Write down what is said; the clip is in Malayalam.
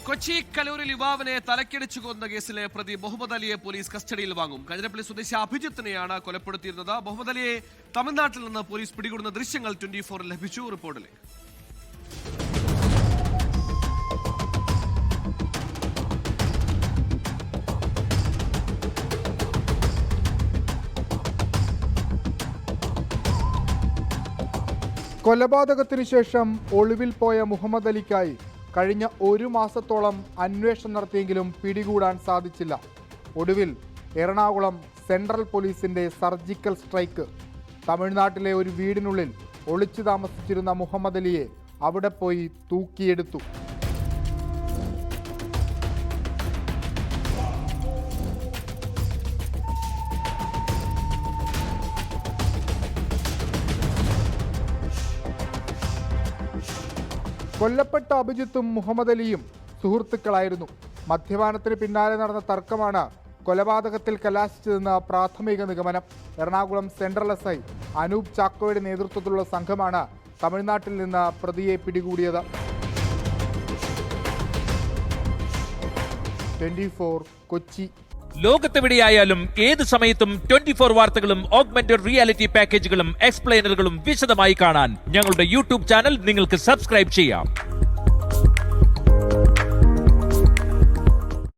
കൊച്ചി കലൂരിൽ യുവാവിനെ തലക്കടിച്ചു കൊന്ന കേസിലെ പ്രതി മുഹമ്മദ് അലിയെ പോലീസ് കസ്റ്റഡിയിൽ വാങ്ങും. കാഞ്ഞിരപ്പള്ളി സ്വദേശി അഭിജിത്തിനെയാണ് കൊലപ്പെടുത്തിയിരുന്നത്. മുഹമ്മദ് അലിയെ തമിഴ്നാട്ടിൽ നിന്ന് പോലീസ് പിടികൂടുന്ന ദൃശ്യങ്ങൾ 24 ലഭിച്ചു. റിപ്പോർട്ടിലേക്ക്. കൊലപാതകത്തിനു ശേഷം ഒളിവിൽ പോയ മുഹമ്മദ് അലിക്കായി കഴിഞ്ഞ 1 മാസത്തോളം അന്വേഷണം നടത്തിയെങ്കിലും പിടികൂടാൻ സാധിച്ചില്ല. ഒടുവിൽ എറണാകുളം സെൻട്രൽ പോലീസിന്റെ സർജിക്കൽ സ്ട്രൈക്ക്. തമിഴ്നാട്ടിലെ ഒരു വീടിനുള്ളിൽ ഒളിച്ചു താമസിച്ചിരുന്ന മുഹമ്മദ് അലിയെ അവിടെ പോയി തൂക്കിയെടുത്തു. കൊല്ലപ്പെട്ട അഭിജിത്തും മുഹമ്മദ് അലിയും സുഹൃത്തുക്കളായിരുന്നു. മദ്യപാനത്തിന് പിന്നാലെ നടന്ന തർക്കമാണ് കൊലപാതകത്തിൽ കലാശിച്ചതെന്ന് പ്രാഥമിക നിഗമനം. എറണാകുളം സെൻട്രൽ SI അനൂപ് ചാക്കോയുടെ നേതൃത്വത്തിലുള്ള സംഘമാണ് തമിഴ്നാട്ടിൽ നിന്ന് പ്രതിയെ പിടികൂടിയത്. 24 കൊച്ചി. ലോകത്തെവിടെയായാലും ഏത് സമയത്തും 24 വാർത്തകളും ഓഗ്മെന്റഡ് റിയാലിറ്റി പാക്കേജുകളും എക്സ്പ്ലെയിനറുകളും വിശദമായി കാണാൻ ഞങ്ങളുടെ യൂട്യൂബ് ചാനൽ നിങ്ങൾക്ക് സബ്സ്ക്രൈബ് ചെയ്യാം.